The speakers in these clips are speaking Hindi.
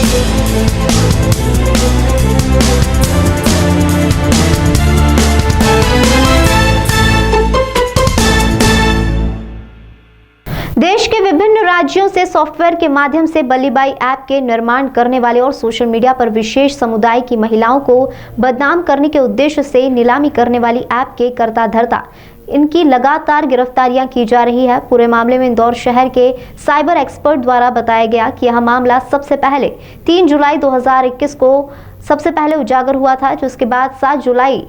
देश के विभिन्न राज्यों से सॉफ्टवेयर के माध्यम से बल्लीबाई ऐप के निर्माण करने वाले और सोशल मीडिया पर विशेष समुदाय की महिलाओं को बदनाम करने के उद्देश्य से नीलामी करने वाली ऐप के कर्ता धर्ता इनकी लगातार गिरफ्तारियां की जा रही है। पूरे मामले में इंदौर शहर के साइबर एक्सपर्ट द्वारा बताया गया कि यह मामला सबसे पहले 3 जुलाई 2021 को सबसे पहले उजागर हुआ था, जिसके बाद 7 जुलाई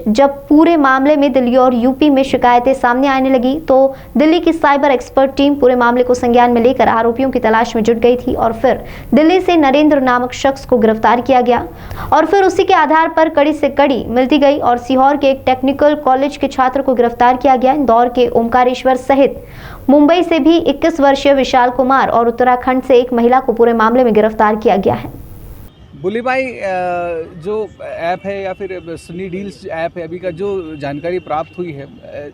जब पूरे मामले में दिल्ली और यूपी में शिकायतें सामने आने लगी तो दिल्ली की साइबर एक्सपर्ट टीम पूरे मामले को संज्ञान में लेकर आरोपियों की तलाश में जुट गई थी और फिर दिल्ली से नरेंद्र नामक शख्स को गिरफ्तार किया गया और फिर उसी के आधार पर कड़ी से कड़ी मिलती गई और सीहोर के एक टेक्निकल कॉलेज के छात्र को गिरफ्तार किया गया। इंदौर के ओमकारेश्वर सहित मुंबई से भी 21 वर्षीय विशाल कुमार और उत्तराखंड से एक महिला को पूरे मामले में गिरफ्तार किया गया है। बुलीबाई जो ऐप है या फिर सनी डील्स ऐप है, अभी का जो जानकारी प्राप्त हुई है,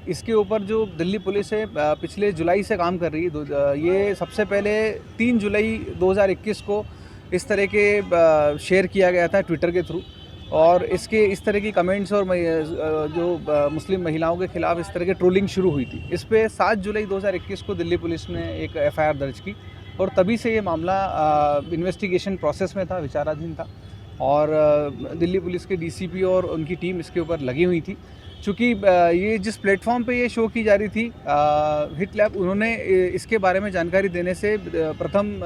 इसके ऊपर जो दिल्ली पुलिस है पिछले जुलाई से काम कर रही है। ये सबसे पहले 3 जुलाई 2021 को इस तरह के शेयर किया गया था ट्विटर के थ्रू और इसके इस तरह की कमेंट्स और जो मुस्लिम महिलाओं के खिलाफ इस तरह की ट्रोलिंग शुरू हुई थी। इस पर 7 जुलाई 2021 को दिल्ली पुलिस ने एक FIR दर्ज की और तभी से ये मामला इन्वेस्टिगेशन प्रोसेस में था, विचाराधीन था और दिल्ली पुलिस के DCP और उनकी टीम इसके ऊपर लगी हुई थी। चूँकि ये जिस प्लेटफॉर्म पे ये शो की जा रही थी हिट लैब, उन्होंने इसके बारे में जानकारी देने से प्रथम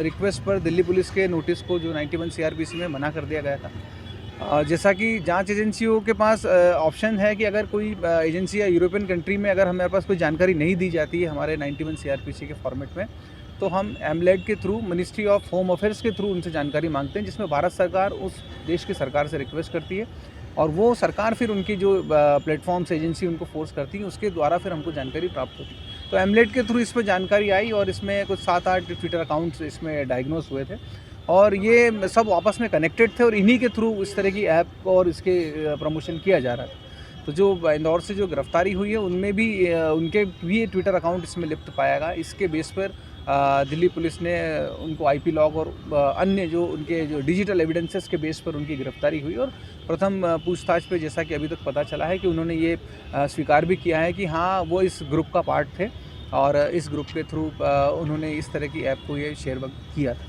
रिक्वेस्ट पर दिल्ली पुलिस के नोटिस को जो 91 CRPC में मना कर दिया गया था। जैसा कि जांच एजेंसियों के पास ऑप्शन है कि अगर कोई एजेंसी या यूरोपियन कंट्री में अगर हमारे पास कोई जानकारी नहीं दी जाती है हमारे 91 CRPC के फॉर्मेट में, तो हम एमलेट के through, ministry of home affairs के थ्रू उनसे जानकारी मांगते हैं, जिसमें भारत सरकार उस देश की सरकार से रिक्वेस्ट करती है और वो सरकार फिर उनकी जो प्लेटफॉर्म्स एजेंसी उनको फोर्स करती है, उसके द्वारा फिर हमको जानकारी प्राप्त होती है। तो एमलेट के थ्रू इस पर जानकारी आई और इसमें कुछ 7-8 ट्विटर अकाउंट्स इसमें डायग्नोस हुए थे और ये सब आपस में कनेक्टेड थे और इन्हीं के थ्रू इस तरह की ऐप और इसके प्रमोशन किया जा रहा था। तो जो इंदौर से जो गिरफ्तारी हुई है उनमें भी उनके भी ट्विटर अकाउंट इसमें लिप्त पाया गया। इसके बेस पर दिल्ली पुलिस ने उनको IP लॉग और अन्य जो उनके जो डिजिटल एविडेंसेस के बेस पर उन्की गिरफ्तारी हुई और प्रथम पूछताछ पे जैसा कि अभी तक पता चला है कि उन्होंने ये स्वीकार भी किया है कि हाँ वो इस ग्रुप का पार्ट थे और इस ग्रुप के थ्रू उन्होंने इस तरह की ऐप को ये शेयर किया था।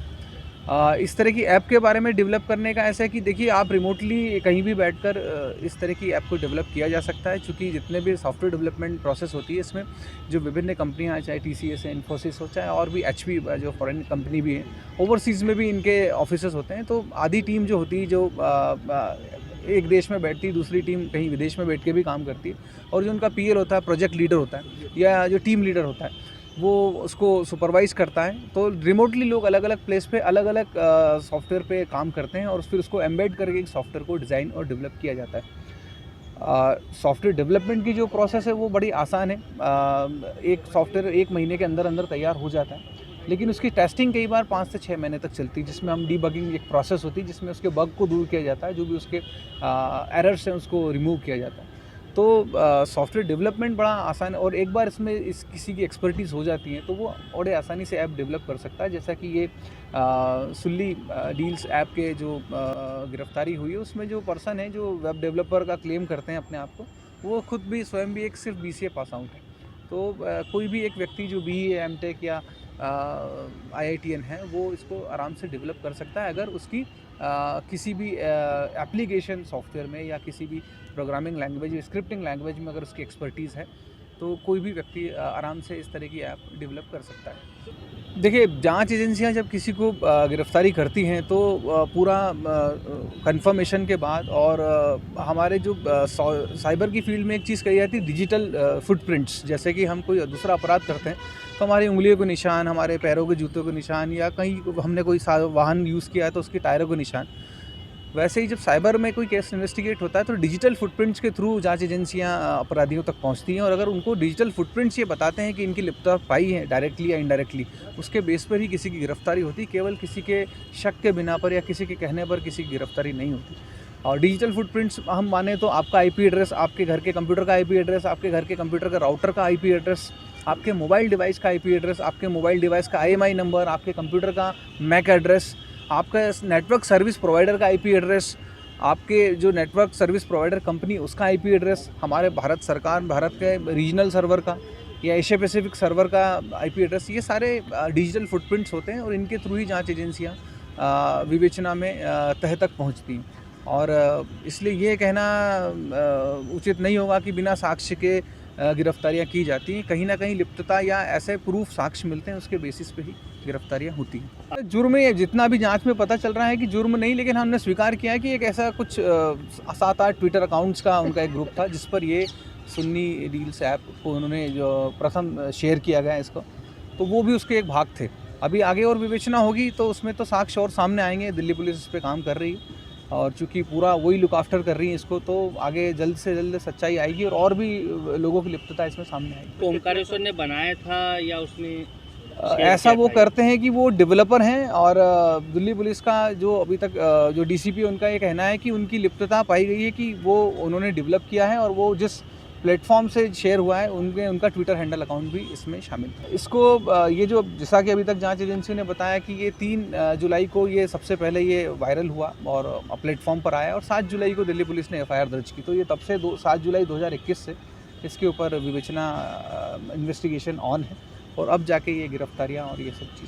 इस तरह की ऐप के बारे में डेवलप करने का ऐसा है कि देखिए आप रिमोटली कहीं भी बैठकर इस तरह की ऐप को डेवलप किया जा सकता है, क्योंकि जितने भी सॉफ्टवेयर डेवलपमेंट प्रोसेस होती है इसमें जो विभिन्न कंपनियां, चाहे TCS है, इन्फोसिस हो, चाहे और भी HP जो फॉरेन कंपनी भी है, ओवरसीज़ में भी इनके ऑफिसेस होते हैं। तो आधी टीम जो होती है जो एक देश में बैठती है, दूसरी टीम कहीं विदेश में बैठ के भी काम करती है और जो उनका PL होता है, प्रोजेक्ट लीडर होता है या जो टीम लीडर होता है, वो उसको सुपरवाइज़ करता है। तो रिमोटली लोग अलग अलग प्लेस पे अलग अलग सॉफ्टवेयर पे काम करते हैं और फिर उसको एम्बेड करके एक सॉफ्टवेयर को डिज़ाइन और डेवलप किया जाता है। सॉफ्टवेयर डेवलपमेंट की जो प्रोसेस है वो बड़ी आसान है। एक सॉफ्टवेयर 1 महीने के अंदर अंदर तैयार हो जाता है, लेकिन उसकी टेस्टिंग कई बार 5 से 6 महीने तक चलती है, जिसमें हम डीबगिंग एक प्रोसेस होती है जिसमें उसके बग को दूर किया जाता है, जो भी उसके एरर्स हैं उसको रिमूव किया जाता है। तो सॉफ्टवेयर डेवलपमेंट बड़ा आसान है और एक बार इसमें किसी की एक्सपर्टीज़ हो जाती है तो वो बड़े आसानी से ऐप डेवलप कर सकता है। जैसा कि ये सुल्ली डील्स ऐप के जो गिरफ्तारी हुई है उसमें जो पर्सन है जो वेब डेवलपर का क्लेम करते हैं अपने आप को, वो खुद भी स्वयं भी एक सिर्फ BCA पास आउट है। तो कोई भी एक व्यक्ति जो BA, M.Tech या IITN है वो इसको आराम से डेवलप कर सकता है अगर उसकी किसी भी एप्लीकेशन सॉफ्टवेयर में या किसी भी प्रोग्रामिंग लैंग्वेज, स्क्रिप्टिंग लैंग्वेज में अगर उसकी एक्सपर्टीज़ है तो कोई भी व्यक्ति आराम से इस तरह की ऐप डेवलप कर सकता है। देखिए, जांच एजेंसियां जब किसी को गिरफ्तारी करती हैं तो पूरा कंफर्मेशन के बाद और हमारे जो साइबर की फील्ड में एक चीज़ कही जाती है डिजिटल फुटप्रिंट्स। जैसे कि हम कोई दूसरा अपराध करते हैं तो हमारी उंगलियों के निशान, हमारे पैरों के जूतों के निशान या कहीं हमने कोई वाहन यूज़ किया है तो उसके टायरों के निशान, वैसे ही जब साइबर में कोई केस इन्वेस्टिगेट होता है तो डिजिटल फुटप्रिंट्स के थ्रू जांच एजेंसियां अपराधियों तक पहुंचती हैं और अगर उनको डिजिटल फुटप्रिंट्स ये बताते हैं कि इनकी लिप्तता पाई है डायरेक्टली या इनडायरेक्टली, उसके बेस पर ही किसी की गिरफ्तारी होती है। केवल किसी के शक के बिना पर या किसी के कहने पर किसी की गिरफ्तारी नहीं होती। और डिजिटल फुटप्रिंट्स हम माने तो आपका IP एड्रेस, आपके घर के कंप्यूटर का IP एड्रेस, आपके घर के कंप्यूटर का राउटर का IP एड्रेस, आपके मोबाइल डिवाइस का IP एड्रेस, आपके मोबाइल डिवाइस का IMI नंबर, आपके कंप्यूटर का MAC एड्रेस आपका नेटवर्क सर्विस प्रोवाइडर का आईपी एड्रेस, आपके जो नेटवर्क सर्विस प्रोवाइडर कंपनी उसका आईपी एड्रेस, हमारे भारत सरकार, भारत के रीजनल सर्वर का या एशिया पैसिफिक सर्वर का आईपी एड्रेस, ये सारे डिजिटल फुटप्रिंट्स होते हैं और इनके थ्रू ही जांच एजेंसियां विवेचना में तह तक पहुंचती हैं। और इसलिए ये कहना उचित नहीं होगा कि बिना साक्ष्य के गिरफ्तारियां की जाती हैं। कहीं ना कहीं लिप्तता या ऐसे प्रूफ साक्ष्य मिलते हैं, उसके बेसिस पे ही गिरफ्तारियां होती हैं। जुर्म ये जितना भी जांच में पता चल रहा है कि जुर्म नहीं, लेकिन हमने स्वीकार किया है कि एक ऐसा कुछ 7-8 ट्विटर अकाउंट्स का उनका एक ग्रुप था जिस पर ये सुन्नी डील्स ऐप को उन्होंने जो प्रथम शेयर किया गया इसको, तो वो भी उसके एक भाग थे। अभी आगे और विवेचना होगी तो उसमें तो साक्ष्य और सामने आएंगे। दिल्ली पुलिस इस पर काम कर रही है और चूँकि पूरा वही लुक आफ्टर कर रही है इसको, तो आगे जल्द से जल्द सच्चाई आएगी और भी लोगों की लिप्तता इसमें सामने आएगी। ओमकारेश्वर ने बनाया था या उसने ऐसा वो करते हैं कि वो डेवलपर हैं और दिल्ली पुलिस का जो अभी तक जो डीसीपी उनका ये कहना है कि उनकी लिप्तता पाई गई है कि वो उन्होंने डेवलप किया है और वो जिस प्लेटफॉर्म से शेयर हुआ है उनका ट्विटर हैंडल अकाउंट भी इसमें शामिल है। इसको ये जो जैसा कि अभी तक जांच एजेंसी ने बताया कि ये 3 जुलाई को ये सबसे पहले ये वायरल हुआ और प्लेटफॉर्म पर आया और 7 जुलाई को दिल्ली पुलिस ने एफआईआर दर्ज की। तो ये तब से 7 जुलाई 2021 से इसके ऊपर विवेचना इन्वेस्टिगेशन ऑन है और अब जाके ये गिरफ्तारियाँ और ये सब चीज़